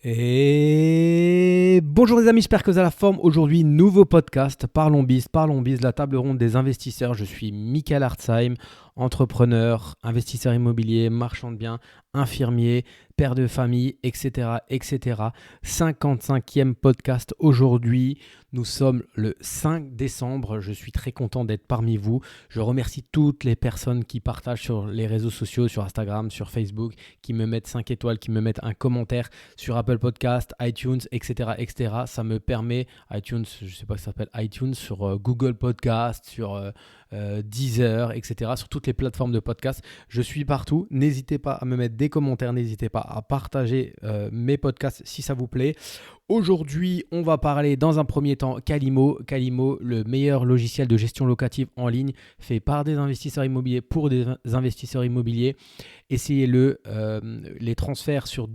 Et bonjour les amis, j'espère que vous avez la forme. Aujourd'hui, nouveau podcast, Parlons Biz, la table ronde des investisseurs. Je suis Michael Hartzheim, entrepreneur, investisseur immobilier, marchand de biens, infirmier, père de famille, etc. etc. 55e podcast aujourd'hui. Nous sommes le 5 décembre. Je suis très content d'être parmi vous. Je remercie toutes les personnes qui partagent sur les réseaux sociaux, sur Instagram, sur Facebook, qui me mettent 5 étoiles, qui me mettent un commentaire sur Apple Podcast, iTunes, etc., etc. Ça me permet, iTunes, je ne sais pas si ça s'appelle iTunes, sur Google Podcast, sur Deezer, etc., sur toutes les plateformes de podcast. Je suis partout. N'hésitez pas à me mettre des commentaires, n'hésitez pas à partager mes podcasts si ça vous plaît. Aujourd'hui, on va parler dans un premier temps Kalimo. Kalimo, le meilleur logiciel de gestion locative en ligne, fait par des investisseurs immobiliers pour des investisseurs immobiliers. Essayez-le. Les transferts sur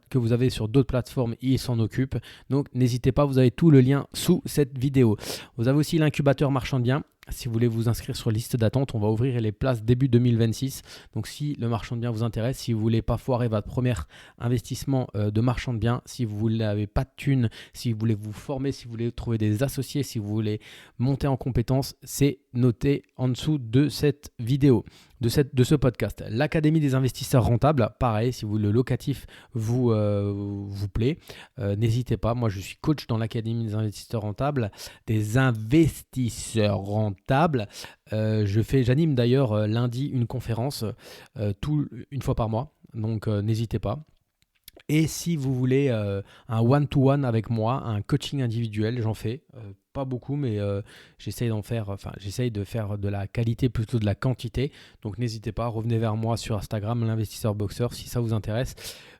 que vous avez sur d'autres plateformes, il s'en occupe. Donc, n'hésitez pas, vous avez tout le lien sous cette vidéo. Vous avez aussi l'incubateur marchand de biens. Si vous voulez vous inscrire sur la liste d'attente, on va ouvrir les places début 2026. Donc, si le marchand de biens vous intéresse, si vous ne voulez pas foirer votre premier investissement de marchand de biens, si vous n'avez pas de thunes, si vous voulez vous former, si vous voulez trouver des associés, si vous voulez monter en compétences, c'est noté en dessous de cette vidéo, de ce podcast. L'Académie des investisseurs rentables, pareil, si le locatif vous plaît, n'hésitez pas. Moi, je suis coach dans l'Académie des investisseurs rentables, J'anime d'ailleurs lundi une conférence une fois par mois, donc n'hésitez pas. Et si vous voulez un one-to-one avec moi, un coaching individuel, j'en fais. Pas beaucoup, mais j'essaye de faire de la qualité plutôt de la quantité. Donc n'hésitez pas, revenez vers moi sur Instagram, l'investisseur boxeur, si ça vous intéresse.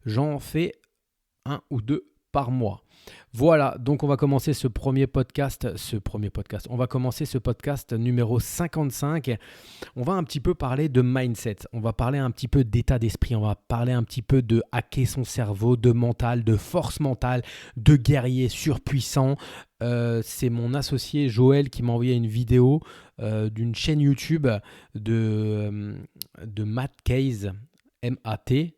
J'en fais 1 ou 2 par mois. Voilà, donc on va commencer ce podcast numéro 55. On va un petit peu parler de mindset, on va parler un petit peu d'état d'esprit, on va parler un petit peu de hacker son cerveau, de mental, de force mentale, de guerrier surpuissant. C'est mon associé Joël qui m'a envoyé une vidéo d'une chaîne YouTube de Matt Kaiz, Matkaiz, Matkaiz.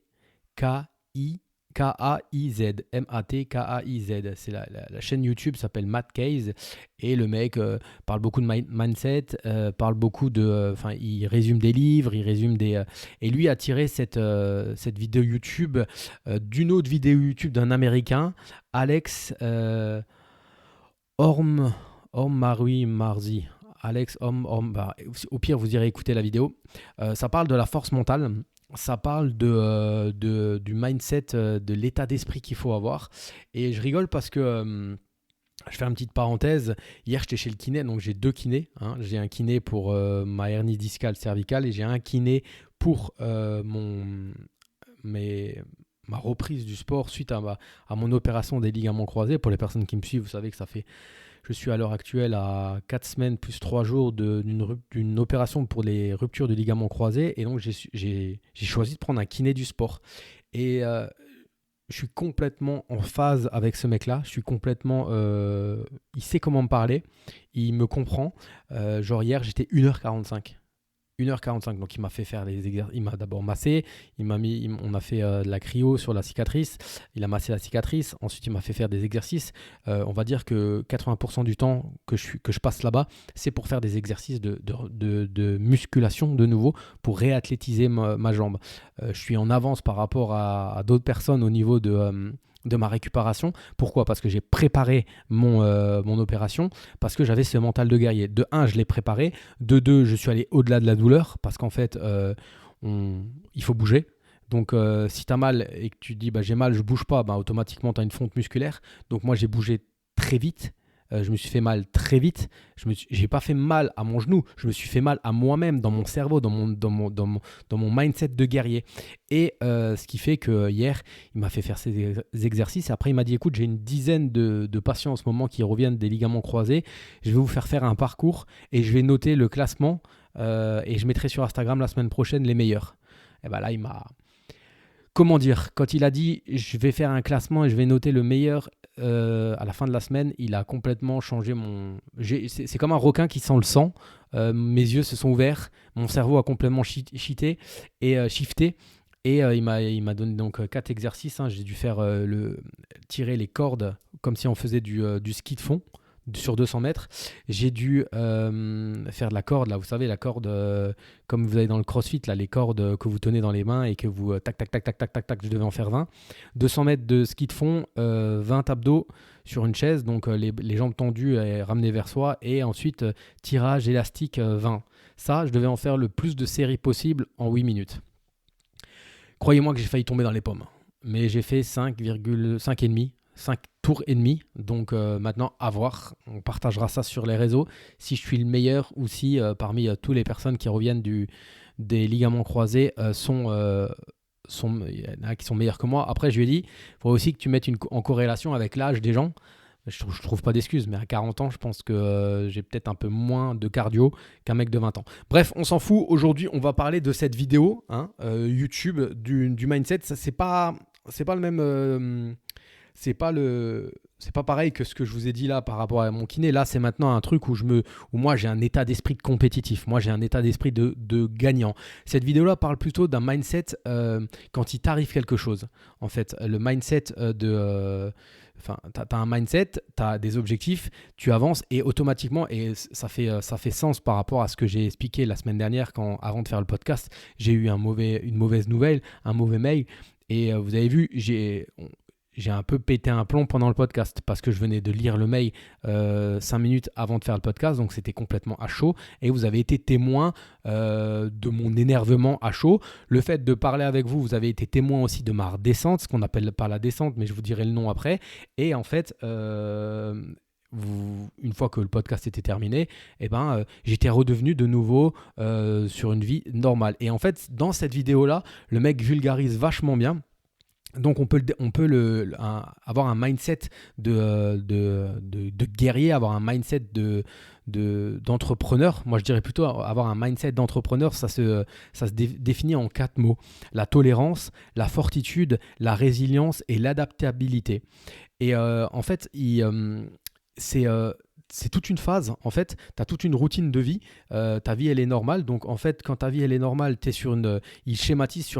C'est la chaîne YouTube s'appelle Matt Kaiz et le mec parle beaucoup de mindset, parle beaucoup il résume des livres, et lui a tiré cette vidéo YouTube d'une autre vidéo YouTube d'un Américain, Alex Marzi. Alex au pire vous irez écouter la vidéo. Ça parle de la force mentale. Ça parle du mindset, de l'état d'esprit qu'il faut avoir. Et je rigole parce que, je fais une petite parenthèse. Hier, j'étais chez le kiné, donc j'ai 2 kinés. J'ai un kiné pour ma hernie discale cervicale et j'ai un kiné pour ma reprise du sport suite à mon opération des ligaments croisés. Pour les personnes qui me suivent, vous savez que je suis à l'heure actuelle à 4 semaines plus 3 jours d'une opération pour les ruptures de ligaments croisés. Et donc, j'ai choisi de prendre un kiné du sport. Et je suis complètement en phase avec ce mec-là. Je suis complètement... il sait comment me parler. Il me comprend. Hier, j'étais 1h45. 1h45, donc il m'a fait faire les exercices. Il m'a d'abord massé, on a fait de la cryo sur la cicatrice, il a massé la cicatrice, ensuite il m'a fait faire des exercices. On va dire que 80% du temps que je passe là-bas, c'est pour faire des exercices de musculation de nouveau, pour réathlétiser ma jambe. Je suis en avance par rapport à d'autres personnes au niveau de ma récupération. Pourquoi ? Parce que j'ai préparé mon opération, parce que j'avais ce mental de guerrier. De 1, je l'ai préparé. De 2, je suis allé au-delà de la douleur, parce qu'en fait, il faut bouger. Donc, si tu as mal et que tu te dis j'ai mal, je bouge pas, automatiquement, tu as une fonte musculaire. Donc, moi, j'ai bougé très vite. Je me suis fait mal très vite. J'ai pas fait mal à mon genou, je me suis fait mal à moi-même, dans mon cerveau, dans mon mindset de guerrier. Et ce qui fait que hier, il m'a fait faire ces exercices. Après, il m'a dit écoute, j'ai une dizaine de patients en ce moment qui reviennent des ligaments croisés. Je vais vous faire un parcours et je vais noter le classement et je mettrai sur Instagram la semaine prochaine les meilleurs. Et là, il m'a. Comment dire, quand il a dit je vais faire un classement et je vais noter le meilleur à la fin de la semaine, il a complètement changé c'est comme un requin qui sent le sang. Mes yeux se sont ouverts, mon cerveau a complètement shifté. Et il m'a donné donc 4 exercices, hein. J'ai dû faire tirer les cordes comme si on faisait du ski de fond sur 200 mètres. J'ai dû faire de la corde, là, vous savez, la corde, comme vous avez dans le crossfit, là, les cordes que vous tenez dans les mains et que vous tac, tac, tac, tac, tac, tac, tac, je devais en faire 20. 200 mètres de ski de fond, 20 abdos sur une chaise, donc les jambes tendues et ramenées vers soi, et ensuite tirage élastique 20. Ça, je devais en faire le plus de séries possible en 8 minutes. Croyez-moi que j'ai failli tomber dans les pommes, mais j'ai fait 5,5 et demi, 5 tours et demi. Donc maintenant, à voir. On partagera ça sur les réseaux. Si je suis le meilleur ou si parmi toutes les personnes qui reviennent des ligaments croisés il y en a qui sont meilleurs que moi. Après, je lui ai dit, il faut aussi que tu mettes en corrélation avec l'âge des gens. Je trouve pas d'excuses, mais à 40 ans, je pense que j'ai peut-être un peu moins de cardio qu'un mec de 20 ans. Bref, on s'en fout. Aujourd'hui, on va parler de cette vidéo YouTube du mindset. Ça, c'est pas le même. C'est pas pareil que ce que je vous ai dit là par rapport à mon kiné. Là, c'est maintenant un truc où moi j'ai un état d'esprit de compétitif. Moi, j'ai un état d'esprit de gagnant. Cette vidéo-là parle plutôt d'un mindset quand il t'arrive quelque chose. En fait, le mindset t'as un mindset, t'as des objectifs, tu avances et automatiquement, et ça fait sens par rapport à ce que j'ai expliqué la semaine dernière avant de faire le podcast, j'ai eu une mauvaise nouvelle, un mauvais mail. Et vous avez vu, j'ai un peu pété un plomb pendant le podcast parce que je venais de lire le mail 5 minutes avant de faire le podcast, donc c'était complètement à chaud et vous avez été témoin de mon énervement à chaud. Le fait de parler avec vous, vous avez été témoin aussi de ma redescente, ce qu'on appelle pas la descente, mais je vous dirai le nom après. Et en fait, une fois que le podcast était terminé, j'étais redevenu de nouveau sur une vie normale. Et en fait, dans cette vidéo-là, le mec vulgarise vachement bien. Donc on peut avoir un mindset de guerrier, avoir un mindset d'entrepreneur. Moi je dirais plutôt avoir un mindset d'entrepreneur, ça se définit en 4 mots. La tolérance, la fortitude, la résilience et l'adaptabilité. Et en fait, c'est toute une phase. En fait, tu as toute une routine de vie. Ta vie, elle est normale. Donc, en fait, quand ta vie, elle est normale, tu es sur il schématise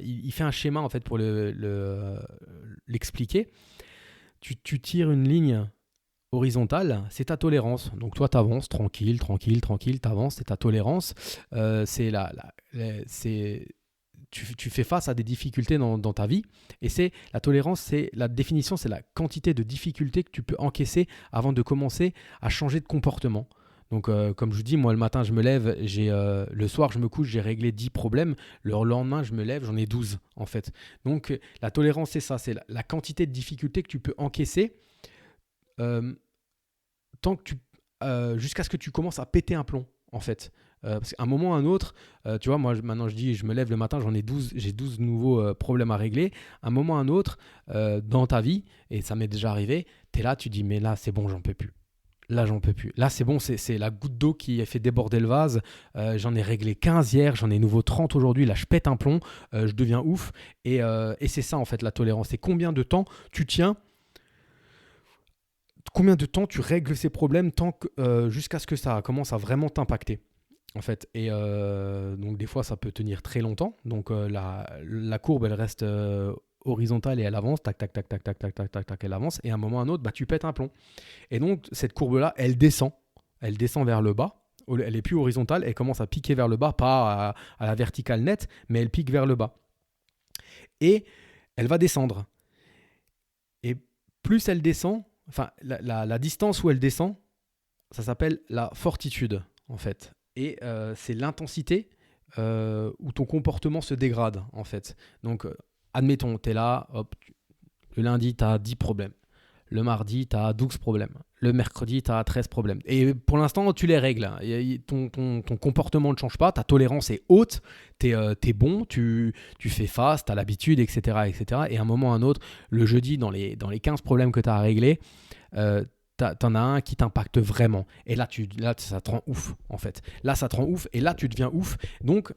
il fait un schéma, en fait, pour l'expliquer. Tu tires une ligne horizontale, c'est ta tolérance. Donc, toi, tu avances tranquille, tu avances, c'est ta tolérance. Tu fais face à des difficultés dans ta vie et la tolérance, la définition, c'est la quantité de difficultés que tu peux encaisser avant de commencer à changer de comportement. Donc comme je vous dis, moi le matin je me lève, le soir je me couche, j'ai réglé 10 problèmes, le lendemain je me lève, j'en ai 12 en fait. Donc la tolérance, c'est ça, c'est la quantité de difficultés que tu peux encaisser jusqu'à ce que tu commences à péter un plomb en fait. Parce qu'à un moment ou à un autre, tu vois, moi maintenant je me lève le matin, j'ai 12 nouveaux problèmes à régler. À un moment ou à un autre, dans ta vie, et ça m'est déjà arrivé, tu es là, tu dis mais là c'est bon, j'en peux plus. Là j'en peux plus. Là c'est bon, c'est la goutte d'eau qui a fait déborder le vase. J'en ai réglé 15 hier, j'en ai nouveau 30 aujourd'hui, là je pète un plomb, je deviens ouf. Et c'est ça en fait la tolérance. C'est combien de temps tu tiens, combien de temps tu règles ces problèmes jusqu'à ce que ça commence à vraiment t'impacter. En fait, et donc des fois ça peut tenir très longtemps. Donc la courbe elle reste horizontale et elle avance, tac tac tac tac tac tac tac tac tac, elle avance. Et à un moment ou à un autre, tu pètes un plomb. Et donc cette courbe là, elle descend vers le bas. Elle est plus horizontale, elle commence à piquer vers le bas, pas à la verticale nette, mais elle pique vers le bas. Et elle va descendre. Et plus elle descend, enfin la distance où elle descend, ça s'appelle la fortitude en fait. Et c'est l'intensité où ton comportement se dégrade en fait. Donc admettons, tu es là, hop, le lundi tu as 10 problèmes, le mardi tu as 12 problèmes, le mercredi tu as 13 problèmes. Et pour l'instant tu les règles, ton comportement ne change pas, ta tolérance est haute, t'es bon, tu fais face, tu as l'habitude, etc., etc. Et à un moment ou à un autre, le jeudi dans les 15 problèmes que tu as à régler, t'en as un qui t'impacte vraiment. Et là, ça te rend ouf, en fait. Là, ça te rend ouf et là, tu deviens ouf. Donc,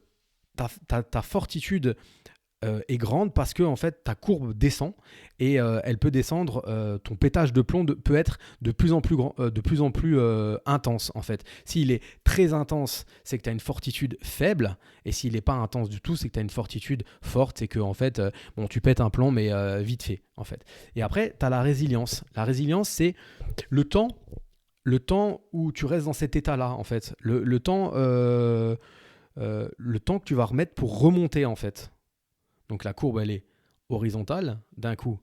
ta fortitude est grande parce que en fait ta courbe descend et elle peut descendre, ton pétage de plomb peut être de plus en plus grand, de plus en plus intense en fait. S'il est très intense, c'est que tu as une fortitude faible, et s'il n'est pas intense du tout, c'est que tu as une fortitude forte, c'est que en fait bon, tu pètes un plomb mais vite fait en fait. Et après tu as la résilience. La résilience, c'est le temps le temps où tu restes dans cet état-là, en fait. Le temps que tu vas remettre pour remonter, en fait. Donc la courbe, elle est horizontale. D'un coup,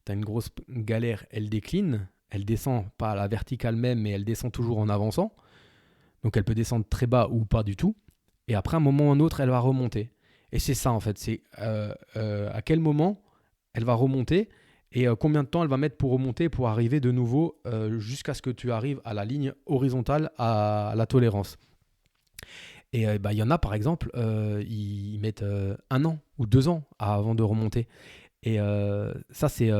tu as une grosse galère, elle décline. Elle descend pas à la verticale même, mais elle descend toujours en avançant. Donc elle peut descendre très bas ou pas du tout. Et après, un moment ou un autre, elle va remonter. Et c'est ça, en fait. C'est à quel moment elle va remonter et combien de temps elle va mettre pour remonter, pour arriver de nouveau jusqu'à ce que tu arrives à la ligne horizontale, à la tolérance. Et il y en a, par exemple, ils mettent 1 an ou 2 ans avant de remonter. Et ça, c'est...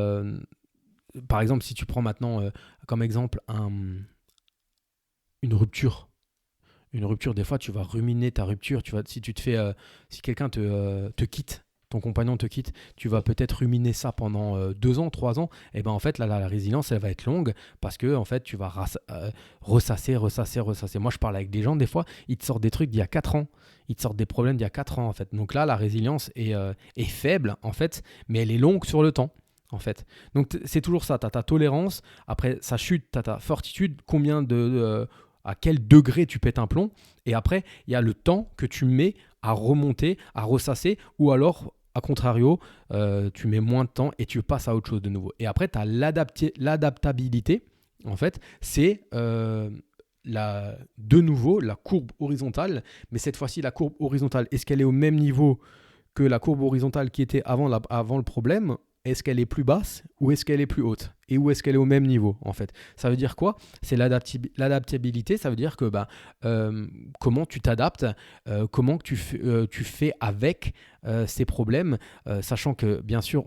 par exemple, si tu prends maintenant comme exemple une rupture. Une rupture, des fois, tu vas ruminer ta rupture. Si tu te fais... si quelqu'un te quitte, ton compagnon te quitte, tu vas peut-être ruminer ça pendant 2 ans, 3 ans. Et ben en fait, là, la résilience, elle va être longue parce que en fait, tu vas ressasser. Moi, je parle avec des gens, des fois, ils te sortent des trucs d'il y a 4 ans. Ils te sortent des problèmes d'il y a 4 ans, en fait. Donc là, la résilience est faible, en fait, mais elle est longue sur le temps, en fait. Donc c'est toujours ça. Tu as ta tolérance, après, ça chute, tu as ta fortitude, à quel degré tu pètes un plomb. Et après, il y a le temps que tu mets à remonter, à ressasser, ou alors, à contrario, tu mets moins de temps et tu passes à autre chose de nouveau. Et après, tu as l'adaptabilité. En fait, c'est de nouveau la courbe horizontale. Mais cette fois-ci, la courbe horizontale, est-ce qu'elle est au même niveau que la courbe horizontale qui était avant le problème? Est-ce qu'elle est plus basse ou est-ce qu'elle est plus haute? Et où est-ce qu'elle est au même niveau, en fait? Ça veut dire quoi? C'est l'adaptabilité. Ça veut dire que comment tu t'adaptes, comment tu fais avec ces problèmes, sachant que, bien sûr,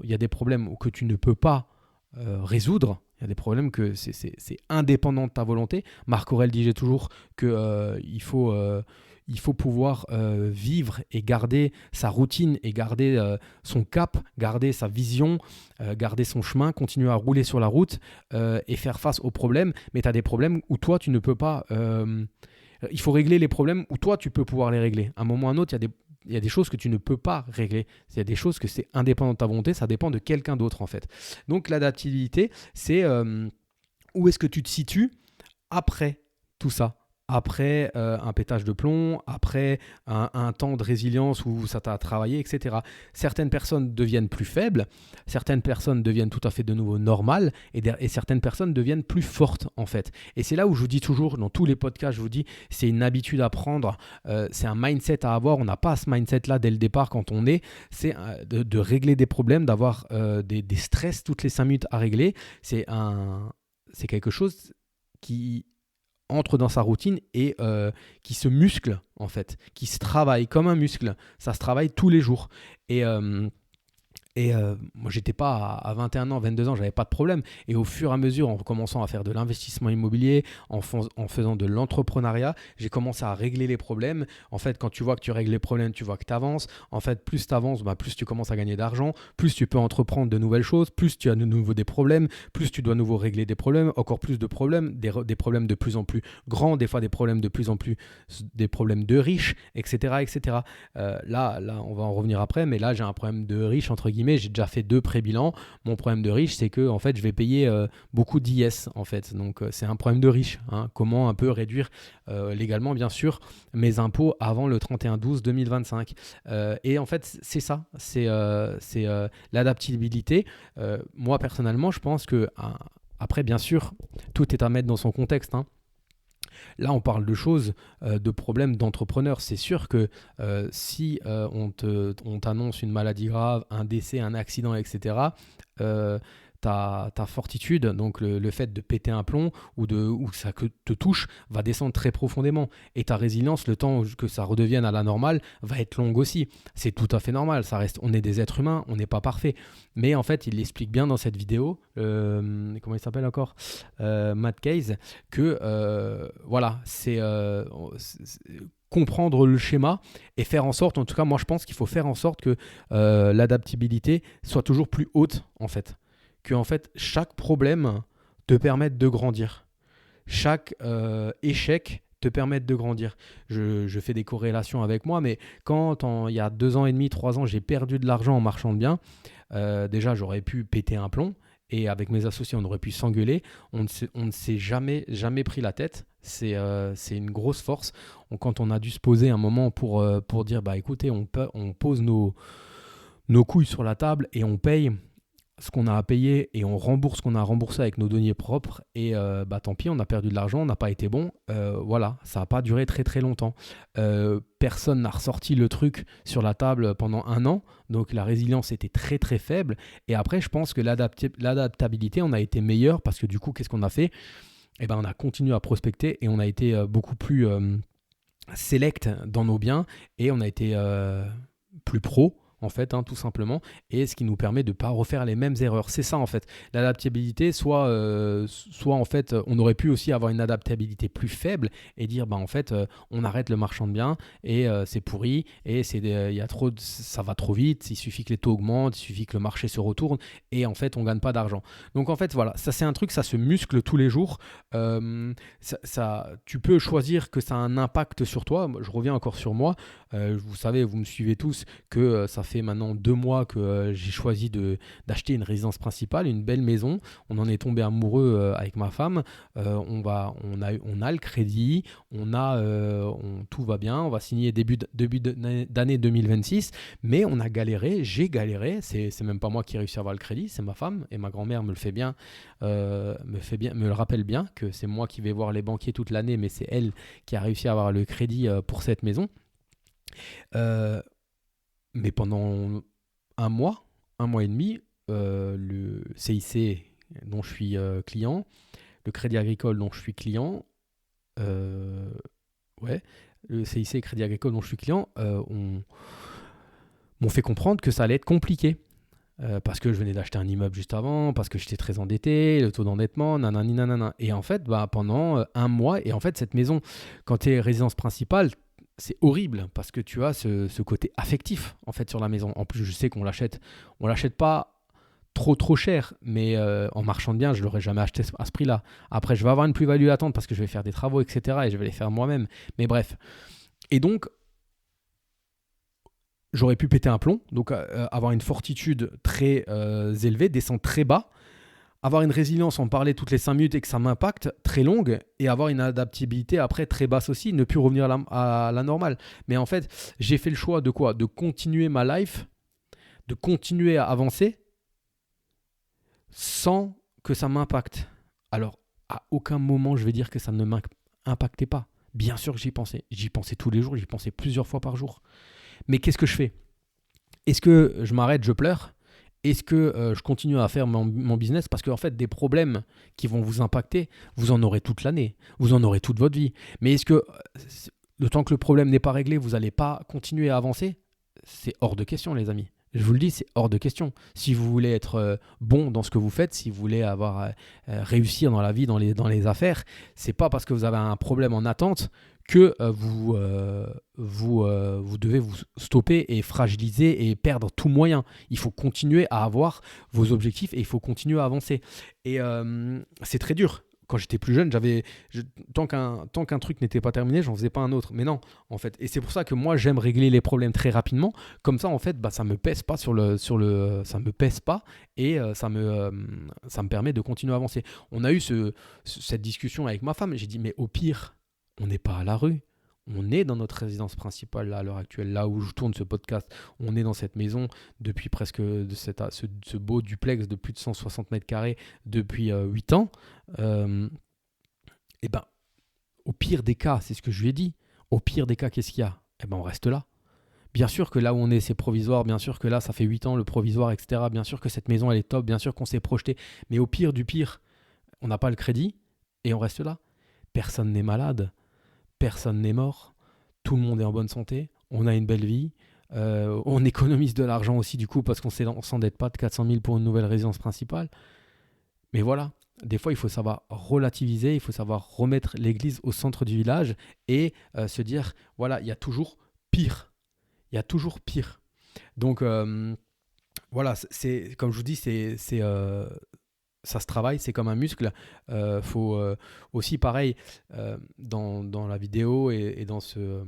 il y a des problèmes que tu ne peux pas résoudre. Il y a des problèmes que c'est indépendant de ta volonté. Marc Aurèle disait toujours qu'il faut pouvoir vivre et garder sa routine et garder son cap, garder sa vision, garder son chemin, continuer à rouler sur la route et faire face aux problèmes. Mais tu as des problèmes où toi, tu ne peux pas... il faut régler les problèmes où toi, tu peux pouvoir les régler. À un moment ou à un autre, il y a des choses que tu ne peux pas régler. Il y a des choses que c'est indépendant de ta volonté, ça dépend de quelqu'un d'autre, en fait. Donc l'adaptabilité, c'est où est-ce que tu te situes après tout ça, après un pétage de plomb, après un temps de résilience où ça t'a travaillé, etc. Certaines personnes deviennent plus faibles, certaines personnes deviennent tout à fait de nouveau normales, et certaines personnes deviennent plus fortes, en fait. Et c'est là où je vous dis toujours, dans tous les podcasts, je vous dis, c'est une habitude à prendre, c'est un mindset à avoir. On n'a pas ce mindset-là dès le départ quand on est, c'est de régler des problèmes, d'avoir des stress toutes les 5 minutes à régler. C'est quelque chose qui entre dans sa routine et qui se muscle, en fait, qui se travaille comme un muscle. Ça se travaille tous les jours. Et moi, j'étais pas à 21 ans, 22 ans, j'avais pas de problème. Et au fur et à mesure, en commençant à faire de l'investissement immobilier, en faisant de l'entrepreneuriat, j'ai commencé à régler les problèmes. En fait, quand tu vois que tu règles les problèmes, tu vois que tu avances. En fait, plus tu avances, plus tu commences à gagner d'argent, plus tu peux entreprendre de nouvelles choses, plus tu as de nouveau des problèmes, plus tu dois de nouveau régler des problèmes, encore plus de problèmes, des problèmes de plus en plus grands, des fois des problèmes de plus en plus, des problèmes de riches, etc. etc. Là, on va en revenir après, mais là, j'ai un problème de riche, entre guillemets. J'ai déjà fait 2 pré-bilans. Mon problème de riche, c'est que en fait, je vais payer beaucoup d'IS, en fait. Donc, c'est un problème de riche. Hein. Comment un peu réduire légalement, bien sûr, mes impôts avant le 31/12/2025. Et en fait, c'est ça. C'est l'adaptabilité. Moi, personnellement, je pense que après, bien sûr, tout est à mettre dans son contexte. Hein. Là, on parle de choses, de problèmes d'entrepreneurs. C'est sûr que si on t'annonce une maladie grave, un décès, un accident, etc., ta fortitude, donc le fait de péter un plomb ou ça te touche, va descendre très profondément. Et ta résilience, le temps que ça redevienne à la normale, va être longue aussi. C'est tout à fait normal. On est des êtres humains, on n'est pas parfait. Mais en fait, il l'explique bien dans cette vidéo, comment il s'appelle encore, Matt Case, que voilà, comprendre le schéma et faire en sorte, en tout cas moi je pense qu'il faut faire en sorte que l'adaptabilité soit toujours plus haute en fait. Que en fait chaque problème te permette de grandir. Chaque échec te permette de grandir. Je fais des corrélations avec moi, mais quand il y a 2 ans et demi, 3 ans, j'ai perdu de l'argent en marchand de biens, déjà j'aurais pu péter un plomb. Et avec mes associés, on aurait pu s'engueuler. On ne s'est jamais pris la tête. C'est une grosse force. Quand on a dû se poser un moment pour dire, bah écoutez, on pose nos couilles sur la table et on paye ce qu'on a à payer et on rembourse ce qu'on a à rembourser avec nos deniers propres. Et bah tant pis, on a perdu de l'argent, on n'a pas été bon. Voilà, ça n'a pas duré très très longtemps. Personne n'a ressorti le truc sur la table pendant 1 an. Donc la résilience était très très faible. Et après, je pense que l'adaptabilité, on a été meilleur parce que du coup, qu'est-ce qu'on a fait? Eh ben, on a continué à prospecter et on a été beaucoup plus select dans nos biens et on a été plus pro en fait, hein, tout simplement, et ce qui nous permet de ne pas refaire les mêmes erreurs. C'est ça en fait, l'adaptabilité, soit en fait, on aurait pu aussi avoir une adaptabilité plus faible et dire, bah en fait, on arrête le marchand de biens et c'est pourri, et y a trop ça va trop vite, il suffit que les taux augmentent, il suffit que le marché se retourne, et en fait, on ne gagne pas d'argent. Donc en fait, voilà, ça c'est un truc, ça se muscle tous les jours. Tu peux choisir que ça a un impact sur toi. Je reviens encore sur moi. Vous savez, vous me suivez tous, que ça fait maintenant 2 mois que j'ai choisi d'acheter une résidence principale, une belle maison. On en est tombé amoureux avec ma femme. On a le crédit, tout va bien. On va signer début d'année 2026, mais on a galéré. J'ai galéré. C'est même pas moi qui ai réussi à avoir le crédit, c'est ma femme, et ma grand-mère me le rappelle bien que c'est moi qui vais voir les banquiers toute l'année, mais c'est elle qui a réussi à avoir le crédit pour cette maison. Mais pendant un mois et demi, le CIC dont je suis client, le Crédit Agricole dont je suis client, ouais, le CIC et Crédit Agricole dont je suis client, m'ont fait comprendre que ça allait être compliqué. Parce que je venais d'acheter un immeuble juste avant, parce que j'étais très endetté, le taux d'endettement, nanani nanana. Et en fait, bah, pendant 1 mois, et en fait, cette maison, quand tu es résidence principale, c'est horrible parce que tu as ce côté affectif en fait sur la maison. En plus, je sais qu'on l'achète pas trop cher, mais en marchand de biens, je l'aurais jamais acheté à ce prix-là. Après, je vais avoir une plus-value latente parce que je vais faire des travaux, etc. et je vais les faire moi-même. Mais bref. Et donc, j'aurais pu péter un plomb, donc avoir une fortitude très élevée, descendre très bas, avoir une résilience, en parler toutes les 5 minutes et que ça m'impacte, très longue, et avoir une adaptabilité après très basse aussi, ne plus revenir à la normale. Mais en fait, j'ai fait le choix de quoi? De continuer ma life, de continuer à avancer sans que ça m'impacte. Alors, à aucun moment je vais dire que ça ne m'impactait pas. Bien sûr que j'y pensais. J'y pensais tous les jours, j'y pensais plusieurs fois par jour. Mais qu'est-ce que je fais? Est-ce que je m'arrête, je pleure? Est-ce que je continue à faire mon business? Parce qu'en fait, des problèmes qui vont vous impacter, vous en aurez toute l'année, vous en aurez toute votre vie. Mais est-ce que le temps que le problème n'est pas réglé, vous n'allez pas continuer à avancer? C'est hors de question, les amis. Je vous le dis, c'est hors de question. Si vous voulez être bon dans ce que vous faites, si vous voulez réussir dans la vie, dans les affaires, c'est pas parce que vous avez un problème en attente que vous devez vous stopper et fragiliser et perdre tout moyen. Il faut continuer à avoir vos objectifs et il faut continuer à avancer. Et c'est très dur. Quand j'étais plus jeune, tant qu'un truc n'était pas terminé, j'en faisais pas un autre. Mais non, en fait. Et c'est pour ça que moi, j'aime régler les problèmes très rapidement. Comme ça, en fait, bah, ça me pèse pas ça me pèse pas et ça me permet de continuer à avancer. On a eu cette discussion avec ma femme. J'ai dit, mais au pire, on n'est pas à la rue. On est dans notre résidence principale là, à l'heure actuelle, là où je tourne ce podcast. On est dans cette maison depuis presque ce beau duplex de plus de 160 mètres carrés depuis 8 ans. Et ben, au pire des cas, c'est ce que je lui ai dit. Au pire des cas, qu'est-ce qu'il y a? Eh ben, on reste là. Bien sûr que là où on est, c'est provisoire. Bien sûr que là, ça fait 8 ans le provisoire, etc. Bien sûr que cette maison, elle est top. Bien sûr qu'on s'est projeté. Mais au pire du pire, on n'a pas le crédit et on reste là. Personne n'est malade. Personne n'est mort, tout le monde est en bonne santé, on a une belle vie, on économise de l'argent aussi du coup parce qu'on ne s'endette pas de 400 000 pour une nouvelle résidence principale. Mais voilà, des fois, il faut savoir relativiser, il faut savoir remettre l'église au centre du village et se dire, voilà, il y a toujours pire. Il y a toujours pire. Donc, voilà, comme je vous dis, ça se travaille, c'est comme un muscle. Faut aussi, pareil, dans la vidéo et dans ce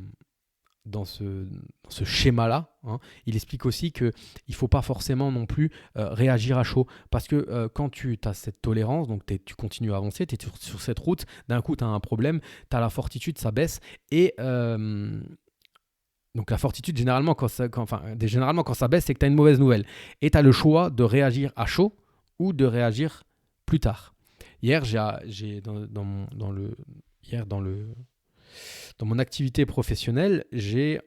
schéma-là, hein, il explique aussi qu'il ne faut pas forcément non plus réagir à chaud. Parce que quand tu as cette tolérance, donc tu continues à avancer, tu es sur cette route, d'un coup tu as un problème, tu as la fortitude, ça baisse. Et donc la fortitude, généralement quand ça baisse, c'est que tu as une mauvaise nouvelle. Et tu as le choix de réagir à chaud ou de réagir plus tard. Hier, dans mon activité professionnelle, j'ai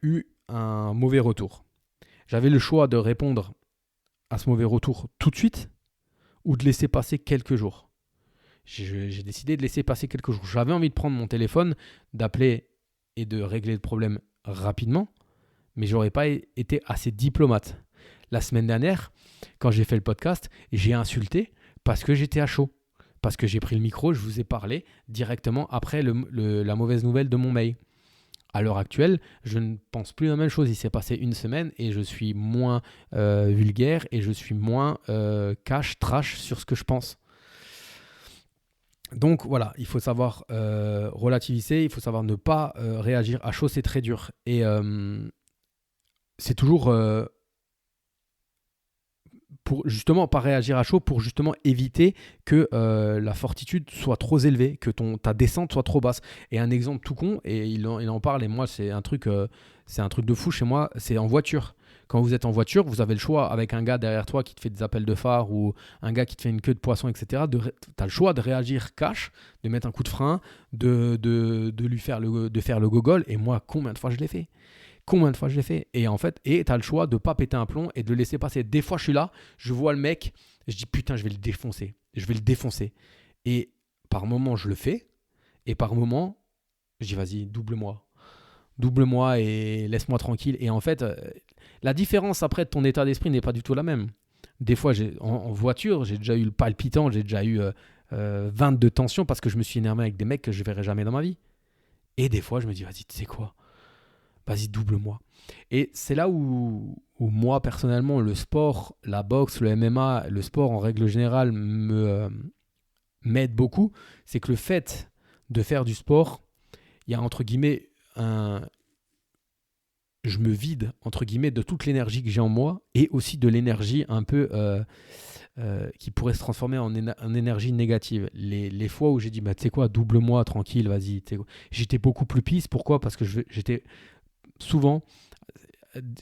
eu un mauvais retour. J'avais le choix de répondre à ce mauvais retour tout de suite ou de laisser passer quelques jours. J'ai décidé de laisser passer quelques jours. J'avais envie de prendre mon téléphone, d'appeler et de régler le problème rapidement, mais j'aurais pas été assez diplomate. La semaine dernière, quand j'ai fait le podcast, j'ai insulté parce que j'étais à chaud. Parce que j'ai pris le micro, je vous ai parlé directement après la mauvaise nouvelle de mon mail. À l'heure actuelle, je ne pense plus la même chose. Il s'est passé une semaine et je suis moins vulgaire et je suis moins trash sur ce que je pense. Donc voilà, il faut savoir relativiser, il faut savoir ne pas réagir à chaud, c'est très dur. Et c'est toujours pour justement pas réagir à chaud, pour justement éviter que la fortitude soit trop élevée, que ta descente soit trop basse. Et un exemple tout con, et il en parle, et moi c'est un truc de fou chez moi, c'est en voiture. Quand vous êtes en voiture, vous avez le choix avec un gars derrière toi qui te fait des appels de phare ou un gars qui te fait une queue de poisson, etc. Tu as le choix de réagir cash, de mettre un coup de frein, de lui faire le gogol. Et moi, combien de fois je l'ai fait? Et en fait, tu as le choix de pas péter un plomb et de le laisser passer. Des fois, je suis là, je vois le mec, je dis putain, je vais le défoncer. Et par moment, je le fais. Et par moment, je dis vas-y, double-moi et laisse-moi tranquille. Et en fait, la différence après de ton état d'esprit n'est pas du tout la même. Des fois, en voiture, j'ai déjà eu le palpitant, j'ai déjà eu 22 tensions parce que je me suis énervé avec des mecs que je verrai jamais dans ma vie. Et des fois, je me dis vas-y, tu sais quoi? Vas-y, double-moi. Et c'est là où moi, personnellement, le sport, la boxe, le MMA, le sport en règle générale m'aide beaucoup. C'est que le fait de faire du sport, il y a entre guillemets je me vide entre guillemets de toute l'énergie que j'ai en moi et aussi de l'énergie un peu qui pourrait se transformer en énergie négative. Les fois où j'ai dit bah, tu sais quoi, double-moi, tranquille, vas-y. J'étais beaucoup plus pisse. Pourquoi? Parce que souvent,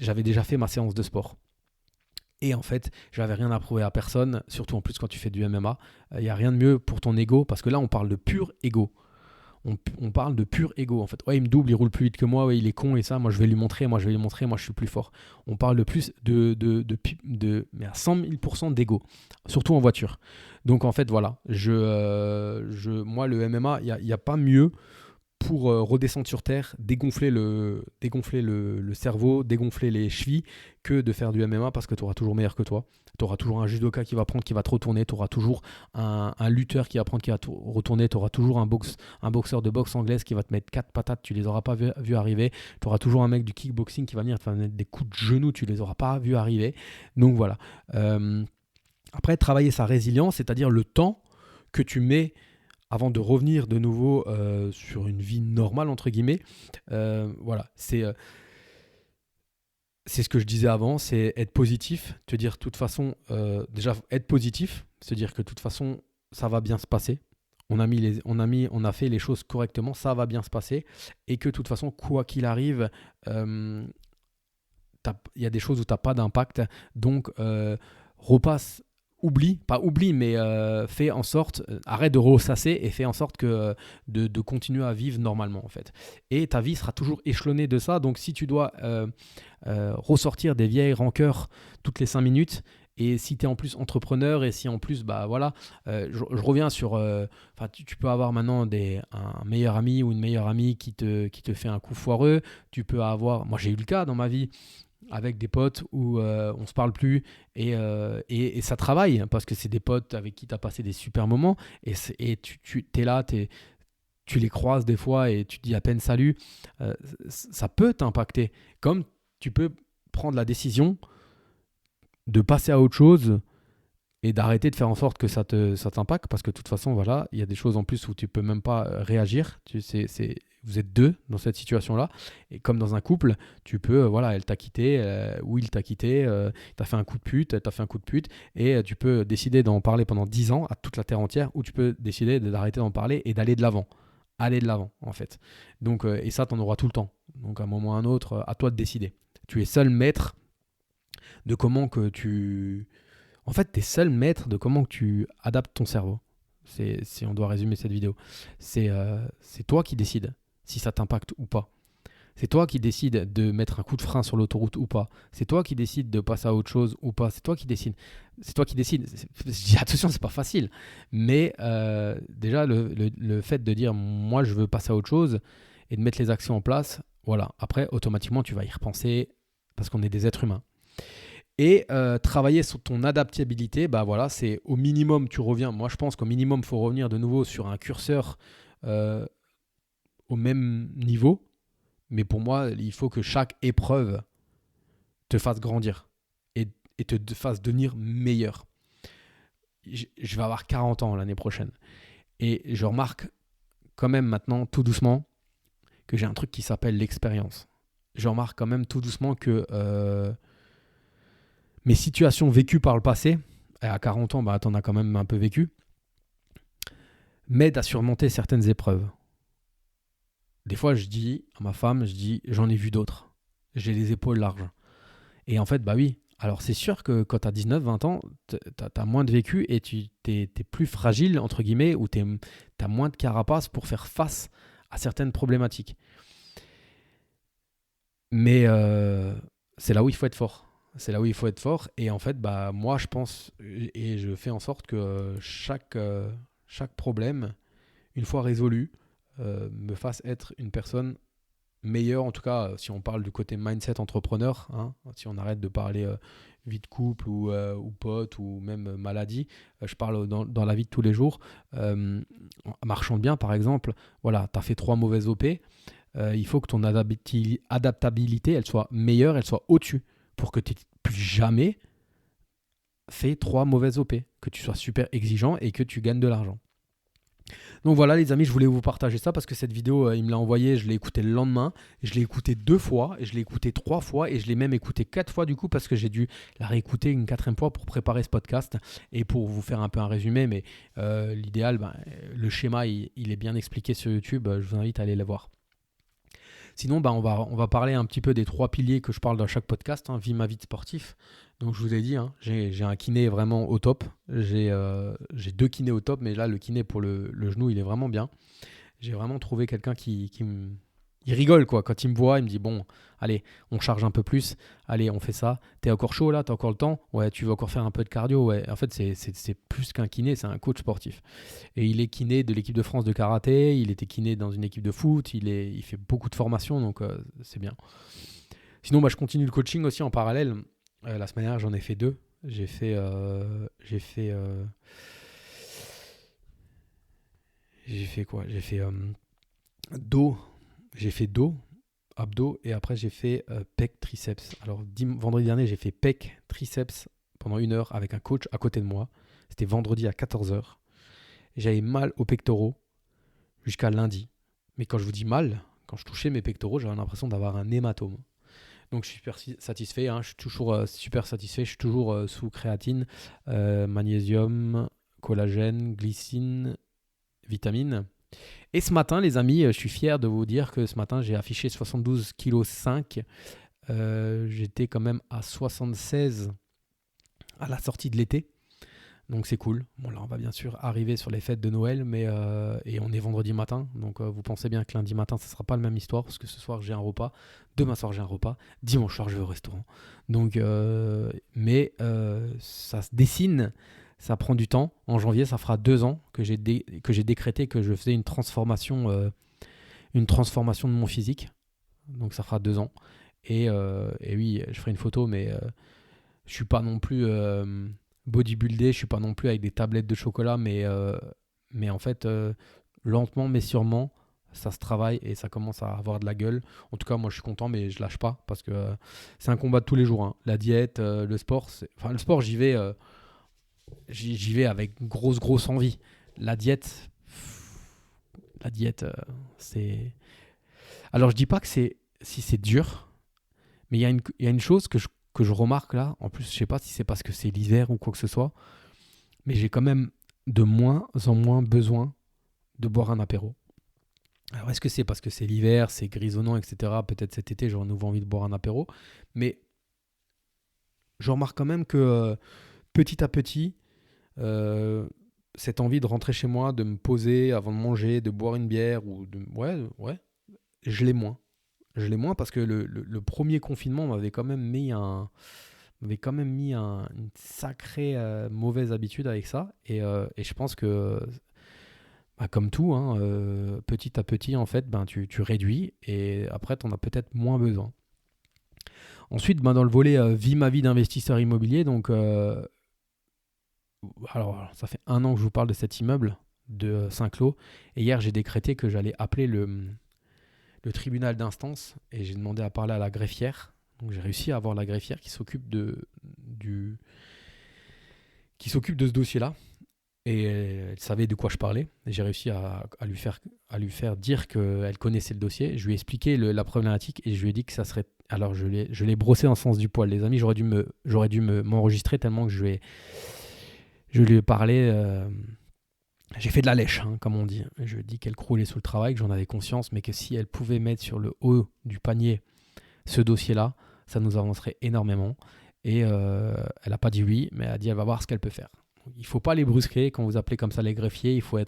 j'avais déjà fait ma séance de sport. Et en fait, j'avais rien à prouver à personne, surtout en plus quand tu fais du MMA. Il n'y a rien de mieux pour ton ego, parce que là, on parle de pur ego. On parle de pur ego, en fait. Ouais, il me double, il roule plus vite que moi, ouais, il est con et ça, moi je vais lui montrer, moi je suis plus fort. On parle de plus mais à 100 000% d'ego, surtout en voiture. Donc en fait, voilà, moi le MMA, il n'y a pas mieux pour redescendre sur terre, dégonfler le cerveau, dégonfler les chevilles, que de faire du MMA parce que tu auras toujours meilleur que toi. Tu auras toujours un judoka qui va prendre, qui va te retourner, tu auras toujours un lutteur qui va prendre, qui va te retourner, tu auras toujours un boxeur de boxe anglaise qui va te mettre 4 patates, tu les auras pas vu arriver, tu auras toujours un mec du kickboxing qui va venir te mettre des coups de genoux, tu les auras pas vu arriver. Donc voilà. Après, travailler sa résilience, c'est-à-dire le temps que tu mets avant de revenir de nouveau sur une vie normale, entre guillemets. Voilà, c'est ce que je disais avant, c'est être positif, te dire de toute façon, déjà être positif, se dire que de toute façon, ça va bien se passer. On a fait les choses correctement, ça va bien se passer, et que de toute façon, quoi qu'il arrive, il y a des choses où tu n'as pas d'impact, donc repasse. Oublie, mais fais en sorte, arrête de ressasser et fais en sorte que de continuer à vivre normalement en fait. Et ta vie sera toujours échelonnée de ça, donc si tu dois ressortir des vieilles rancœurs toutes les 5 minutes, et si tu es en plus entrepreneur, et si en plus, bah voilà, je reviens sur, tu peux avoir maintenant un meilleur ami ou une meilleure amie qui te fait un coup foireux, tu peux avoir, moi j'ai eu le cas dans ma vie, avec des potes où on se parle plus et ça travaille parce que c'est des potes avec qui tu as passé des super moments et tu es là, tu les croises des fois et tu te dis à peine salut. Ça peut t'impacter. Comme tu peux prendre la décision de passer à autre chose et d'arrêter de faire en sorte que ça t'impacte parce que de toute façon, voilà, il y a des choses en plus où tu peux même pas réagir. Vous êtes deux dans cette situation-là. Et comme dans un couple, tu peux, voilà, elle t'a quitté, ou il t'a quitté, t'as fait un coup de pute, t'as fait un coup de pute, et tu peux décider d'en parler pendant 10 ans à toute la terre entière, ou tu peux décider d'arrêter d'en parler et d'aller de l'avant. Aller de l'avant, en fait. Donc, et ça, t'en auras tout le temps. Donc, à un moment ou à un autre, à toi de décider. Tu es seul maître de comment que tu... En fait, tu es seul maître de comment que tu adaptes ton cerveau. Si on doit résumer cette vidéo. C'est toi qui décides si ça t'impacte ou pas. C'est toi qui décides de mettre un coup de frein sur l'autoroute ou pas. C'est toi qui décides de passer à autre chose ou pas. C'est toi qui décides. C'est toi qui décides. Je dis attention, c'est pas facile. Mais déjà, le fait de dire moi, je veux passer à autre chose et de mettre les actions en place, voilà. Après, automatiquement, tu vas y repenser parce qu'on est des êtres humains. Et travailler sur ton adaptabilité, bah voilà, c'est au minimum, tu reviens. Moi, je pense qu'au minimum, il faut revenir de nouveau sur un curseur au même niveau. Mais pour moi, il faut que chaque épreuve te fasse grandir et te fasse devenir meilleur. Je vais avoir 40 ans l'année prochaine. Et je remarque quand même maintenant, tout doucement, que j'ai un truc qui s'appelle l'expérience. Je remarque quand même tout doucement que mes situations vécues par le passé, et à 40 ans, bah, t'en as quand même un peu vécu, m'aident à surmonter certaines épreuves. Des fois, je dis à ma femme, j'en ai vu d'autres. J'ai les épaules larges. Et en fait, bah oui. Alors, c'est sûr que quand tu as 19, 20 ans, tu as moins de vécu et tu es plus fragile, entre guillemets, ou tu as moins de carapace pour faire face à certaines problématiques. Mais c'est là où il faut être fort. C'est là où il faut être fort. Et en fait, bah, moi, je pense et je fais en sorte que chaque problème, une fois résolu, me fasse être une personne meilleure. En tout cas, si on parle du côté mindset entrepreneur, hein, si on arrête de parler vie de couple ou pote ou même maladie, je parle dans la vie de tous les jours. Marchand bien, par exemple, voilà, tu as fait 3 mauvaises OP. Il faut que ton adaptabilité, elle soit meilleure, elle soit au-dessus pour que tu n'aies plus jamais fait 3 mauvaises OP, que tu sois super exigeant et que tu gagnes de l'argent. Donc voilà les amis, je voulais vous partager ça parce que cette vidéo, il me l'a envoyée, je l'ai écoutée le lendemain, je l'ai écoutée 2 fois, et je l'ai écoutée 3 fois et je l'ai même écoutée 4 fois du coup parce que j'ai dû la réécouter une 4e fois pour préparer ce podcast et pour vous faire un peu un résumé. Mais l'idéal, le schéma, il est bien expliqué sur YouTube, je vous invite à aller le voir. Sinon, on va parler un petit peu des 3 piliers que je parle dans chaque podcast, hein, vie ma vie de sportif. Donc je vous ai dit, hein, j'ai un kiné vraiment au top. J'ai 2 kinés au top, mais là le kiné pour le genou, il est vraiment bien. J'ai vraiment trouvé quelqu'un il rigole quoi. Quand il me voit, il me dit bon, allez, on charge un peu plus. Allez, on fait ça. T'es encore chaud là, t'as encore le temps. Ouais, tu veux encore faire un peu de cardio. Ouais. En fait, c'est plus qu'un kiné, c'est un coach sportif. Et il est kiné de l'équipe de France de karaté. Il était kiné dans une équipe de foot. Il fait beaucoup de formations, donc c'est bien. Sinon, je continue le coaching aussi en parallèle. La semaine dernière, j'en ai fait 2. J'ai fait quoi? J'ai fait dos. J'ai fait dos, abdos et après j'ai fait pec, triceps. Alors vendredi dernier, j'ai fait pec, triceps pendant 1 heure avec un coach à côté de moi. C'était vendredi à 14h. J'avais mal aux pectoraux jusqu'à lundi. Mais quand je vous dis mal, quand je touchais mes pectoraux, j'avais l'impression d'avoir un hématome. Donc je suis super satisfait, hein. Je suis toujours super satisfait. Je suis toujours sous créatine, magnésium, collagène, glycine, vitamine. Et ce matin, les amis, je suis fier de vous dire que ce matin, j'ai affiché 72,5 kg. J'étais quand même à 76 à la sortie de l'été. Donc c'est cool. Bon là, on va bien sûr arriver sur les fêtes de Noël, et on est vendredi matin. Donc vous pensez bien que lundi matin, ça ne sera pas la même histoire parce que ce soir, j'ai un repas. Demain soir, j'ai un repas. Dimanche soir, je vais au restaurant. Donc, ça se dessine. Ça prend du temps. En janvier, ça fera 2 ans que j'ai décrété que je faisais une transformation de mon physique. Donc ça fera 2 ans. Et oui, je ferai une photo, mais je suis pas non plus bodybuildé, je suis pas non plus avec des tablettes de chocolat, mais en fait, lentement mais sûrement, ça se travaille et ça commence à avoir de la gueule. En tout cas, moi, je suis content, mais je lâche pas parce que c'est un combat de tous les jours, hein. La diète, le sport, enfin le sport, j'y vais avec grosse envie. La diète, la diète, c'est. Alors, je dis pas que si c'est dur, mais il y a une chose que je remarque là. En plus, je sais pas si c'est parce que c'est l'hiver ou quoi que ce soit, mais j'ai quand même de moins en moins besoin de boire un apéro. Alors, est-ce que c'est parce que c'est l'hiver, c'est grisonnant, etc. Peut-être cet été, j'aurais nouveau envie de boire un apéro. Mais je remarque quand même que petit à petit, euh, cette envie de rentrer chez moi, de me poser avant de manger, de boire une bière, ouais, je l'ai moins. Je l'ai moins parce que le premier confinement m'avait quand même mis une sacrée mauvaise habitude avec ça. Et je pense que, bah, comme tout, hein, petit à petit, en fait, ben, tu réduis et après, tu en as peut-être moins besoin. Ensuite, ben, dans le volet vie ma vie d'investisseur immobilier, donc, alors, ça fait 1 an que je vous parle de cet immeuble de Saint-Cloud. Et hier, j'ai décrété que j'allais appeler le tribunal d'instance et j'ai demandé à parler à la greffière. Donc j'ai réussi à avoir la greffière qui s'occupe de ce dossier-là. Et elle savait de quoi je parlais. Et j'ai réussi à lui faire dire qu'elle connaissait le dossier. Je lui ai expliqué la problématique et je lui ai dit que ça serait. Alors je l'ai brossé dans le sens du poil, les amis. M'enregistrer tellement que je lui ai parlé. J'ai fait de la lèche, hein, comme on dit. Je lui ai dit qu'elle croulait sous le travail, que j'en avais conscience, mais que si elle pouvait mettre sur le haut du panier ce dossier-là, ça nous avancerait énormément. Et elle n'a pas dit oui, mais elle a dit elle va voir ce qu'elle peut faire. Il ne faut pas les brusquer quand vous appelez comme ça les greffiers. Il faut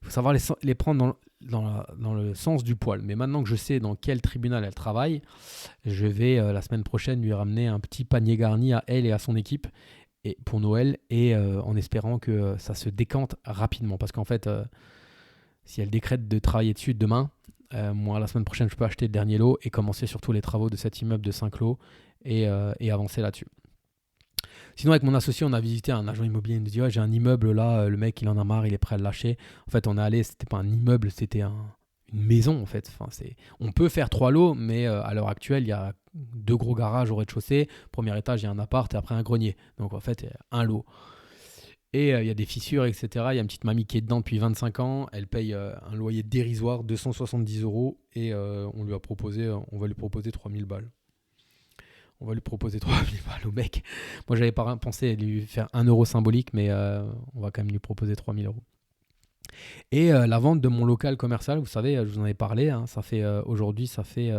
savoir les prendre dans le sens du poil. Mais maintenant que je sais dans quel tribunal elle travaille, je vais la semaine prochaine lui ramener un petit panier garni à elle et à son équipe et pour Noël, et en espérant que ça se décante rapidement. Parce qu'en fait, si elle décrète de travailler dessus demain, moi, la semaine prochaine, je peux acheter le dernier lot et commencer surtout les travaux de cet immeuble de Saint-Cloud et avancer là-dessus. Sinon, avec mon associé, on a visité un agent immobilier. Il nous dit ouais, j'ai un immeuble là, le mec, il en a marre, il est prêt à le lâcher. En fait, on est allé, c'était pas un immeuble, c'était une maison en fait. Enfin, on peut faire 3 lots, mais à l'heure actuelle, il y a 2 gros garages au rez-de-chaussée. Premier étage, il y a un appart et après un grenier. Donc en fait, un lot. Et il y a des fissures, etc. Il y a une petite mamie qui est dedans depuis 25 ans. Elle paye un loyer dérisoire, 270 euros. Et on va lui proposer 3000 balles. On va lui proposer 3000 balles au mec. Moi, j'avais pas pensé lui faire 1 euro symbolique, mais on va quand même lui proposer 3000 euros. Et la vente de mon local commercial, vous savez, je vous en avais parlé. Hein, aujourd'hui, ça fait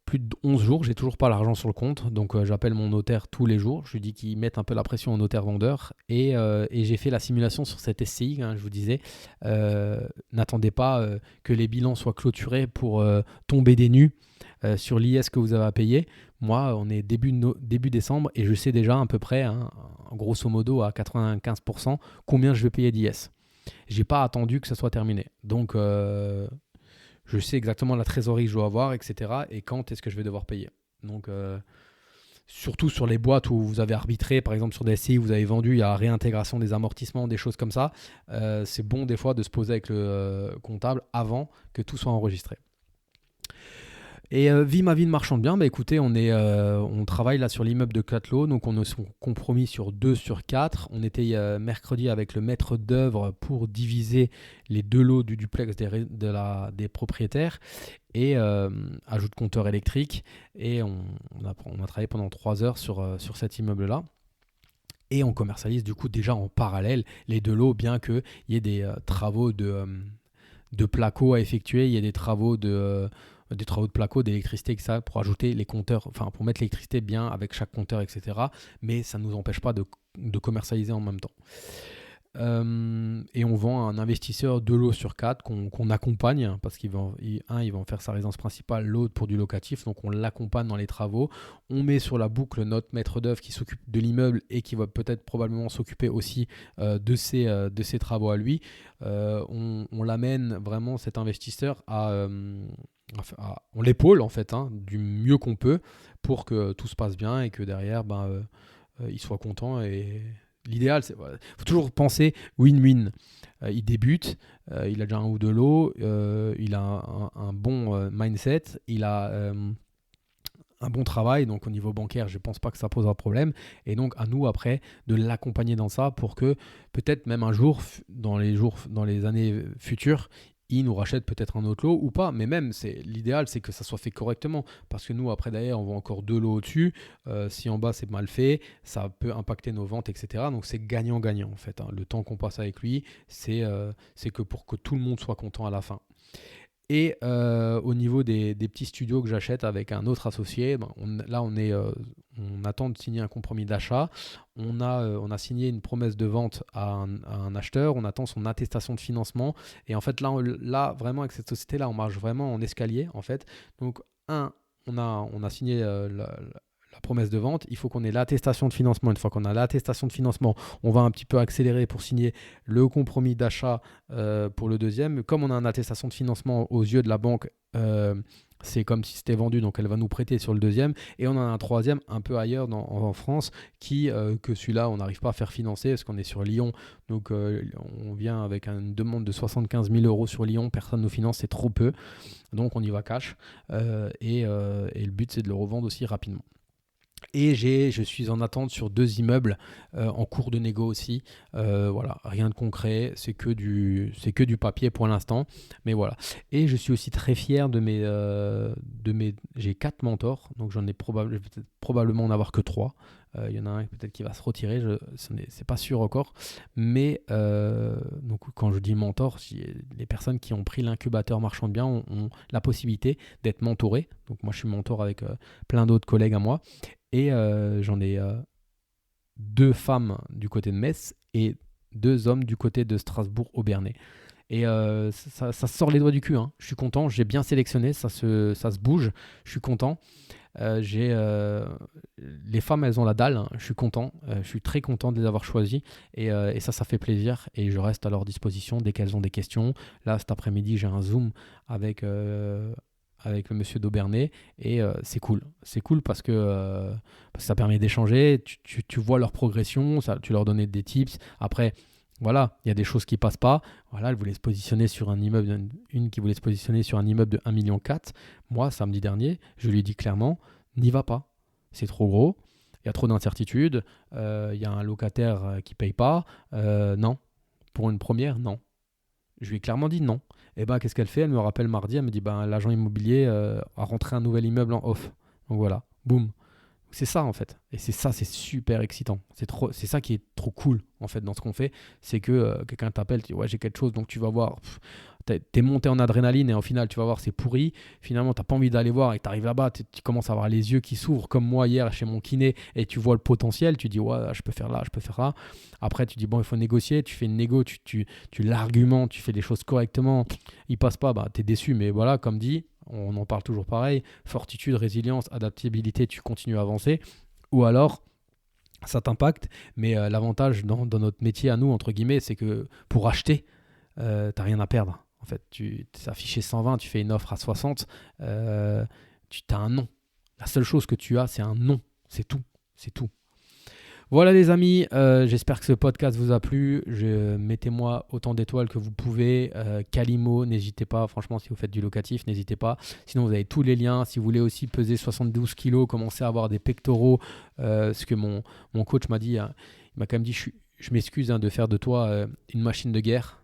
plus de 11 jours. J'ai toujours pas l'argent sur le compte. Donc, j'appelle mon notaire tous les jours. Je lui dis qu'il mette un peu la pression au notaire vendeur. Et j'ai fait la simulation sur cette SCI, hein, je vous disais. N'attendez pas que les bilans soient clôturés pour tomber des nues sur l'IS que vous avez à payer. Moi, on est début décembre et je sais déjà à peu près, hein, grosso modo à 95%, combien je vais payer d'IS. J'ai pas attendu que ça soit terminé. Donc, je sais exactement la trésorerie que je dois avoir, etc. Et quand est-ce que je vais devoir payer. Donc, surtout sur les boîtes où vous avez arbitré, par exemple sur des SCI, vous avez vendu, il y a réintégration des amortissements, des choses comme ça. C'est bon des fois de se poser avec le comptable avant que tout soit enregistré. Et vie ma vie de marchand de biens, bah écoutez, on travaille là sur l'immeuble de 4 lots, donc on est compromis sur 2 sur 4. On était mercredi avec le maître d'œuvre pour diviser les 2 lots du duplex des propriétaires et ajout de compteur électrique. Et on a travaillé pendant 3 heures sur cet immeuble-là. Et on commercialise du coup déjà en parallèle les 2 lots, bien qu'il y ait des travaux de placo à effectuer, il y a des travaux de placo, d'électricité, etc. pour ajouter les compteurs, enfin pour mettre l'électricité bien avec chaque compteur, etc. Mais ça ne nous empêche pas de commercialiser en même temps. Et on vend à un investisseur 2 lots sur 4 qu'on accompagne parce qu'il va en faire sa résidence principale, l'autre pour du locatif, donc on l'accompagne dans les travaux. On met sur la boucle notre maître d'œuvre qui s'occupe de l'immeuble et qui va peut-être probablement s'occuper aussi de ses travaux à lui. On l'amène vraiment, cet investisseur, à on l'épaule en fait, hein, du mieux qu'on peut pour que tout se passe bien et que derrière, il soit content. Et l'idéal, c'est faut toujours penser win-win. Il débute, il a déjà un ou deux lots, il a un bon mindset, il a un bon travail, donc au niveau bancaire, je ne pense pas que ça posera problème. Et donc à nous après de l'accompagner dans ça pour que peut-être même un jour, dans les années futures, il nous rachète peut-être un autre lot ou pas. Mais même, l'idéal, c'est que ça soit fait correctement. Parce que nous, après d'ailleurs, on voit encore deux lots au-dessus. Si en bas c'est mal fait, ça peut impacter nos ventes, etc. Donc c'est gagnant-gagnant en fait, hein. Le temps qu'on passe avec lui, c'est que pour que tout le monde soit content à la fin. Et au niveau des petits studios que j'achète avec un autre associé, on attend de signer un compromis d'achat. On a signé une promesse de vente à un acheteur. On attend son attestation de financement. Et en fait, là vraiment, avec cette société-là, on marche vraiment en escalier. En fait. Donc, on a signé la promesse de vente. Il faut qu'on ait l'attestation de financement. Une fois qu'on a l'attestation de financement, on va un petit peu accélérer pour signer le compromis d'achat pour le deuxième. Comme on a une attestation de financement aux yeux de la banque, c'est comme si c'était vendu, donc elle va nous prêter sur le deuxième. Et on en a un troisième un peu ailleurs en France que celui-là, on n'arrive pas à faire financer parce qu'on est sur Lyon. Donc on vient avec une demande de 75 000 € sur Lyon. Personne ne nous finance, c'est trop peu. Donc on y va cash. Et le but, c'est de le revendre aussi rapidement. Et je suis en attente sur 2 immeubles en cours de négo aussi. Voilà, rien de concret, c'est que du papier pour l'instant. Mais voilà. Et je suis aussi très fier de mes j'ai 4 mentors, donc je vais peut-être probablement en avoir que 3. Il y en a un peut-être qui va se retirer, c'est pas sûr encore. Mais donc quand je dis mentor, les personnes qui ont pris l'incubateur marchand de biens ont la possibilité d'être mentorées. Donc moi je suis mentor avec plein d'autres collègues à moi. Et j'en ai 2 femmes du côté de Metz et 2 hommes du côté de Strasbourg-Aubernais. Et ça sort les doigts du cul, hein. Je suis content, j'ai bien sélectionné, ça se bouge, je suis content. Les femmes, elles ont la dalle, hein. Je suis content, je suis très content de les avoir choisies et ça fait plaisir et je reste à leur disposition dès qu'elles ont des questions. Là, cet après-midi, j'ai un Zoom avec le monsieur d'Aubernay et c'est cool parce que ça permet d'échanger, tu vois leur progression, tu leur donnes des tips. Après voilà, il y a des choses qui passent pas. Voilà, elle voulait se positionner sur un immeuble, une qui voulait se positionner sur un immeuble de 1,4 million. Moi, samedi dernier, je lui ai dit clairement, n'y va pas, c'est trop gros, il y a trop d'incertitudes, il y a un locataire qui paye pas, non, pour une première, non. Je lui ai clairement dit non. Et qu'est-ce qu'elle fait? Elle me rappelle mardi, elle me dit l'agent immobilier a rentré un nouvel immeuble en off. Donc voilà, boum. C'est ça en fait. Et c'est super excitant. C'est ça qui est trop cool en fait dans ce qu'on fait. C'est que quelqu'un t'appelle, tu dis ouais j'ai quelque chose, donc tu vas voir. T'es monté en adrénaline et au final tu vas voir c'est pourri. Finalement t'as pas envie d'aller voir et t'arrives là-bas, tu commences à avoir les yeux qui s'ouvrent comme moi hier chez mon kiné et tu vois le potentiel. Tu dis ouais je peux faire là, je peux faire là. Après tu dis bon il faut négocier. Tu fais une négo, tu l'argumentes, tu fais les choses correctement. Il passe pas, t'es déçu. Mais voilà comme dit. On en parle toujours pareil, fortitude, résilience, adaptabilité, tu continues à avancer. Ou alors, ça t'impacte, mais l'avantage dans notre métier à nous, entre guillemets, c'est que pour acheter, t'as rien à perdre. En fait, tu t'es affiché 120, tu fais une offre à 60, tu as un nom. La seule chose que tu as, c'est un nom. C'est tout. Voilà les amis, j'espère que ce podcast vous a plu. Mettez-moi autant d'étoiles que vous pouvez. Calimo, n'hésitez pas. Franchement, si vous faites du locatif, n'hésitez pas. Sinon, vous avez tous les liens. Si vous voulez aussi peser 72 kilos, commencer à avoir des pectoraux, ce que mon coach m'a dit, hein, il m'a quand même dit, je m'excuse de faire de toi une machine de guerre.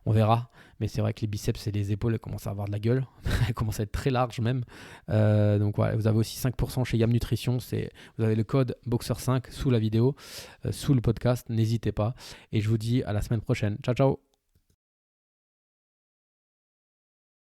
On verra. Mais c'est vrai que les biceps et les épaules elles commencent à avoir de la gueule. Elles commencent à être très larges même. Donc voilà, vous avez aussi 5% chez YAM Nutrition. Vous avez le code Boxer5 sous la vidéo, sous le podcast. N'hésitez pas. Et je vous dis à la semaine prochaine. Ciao, ciao.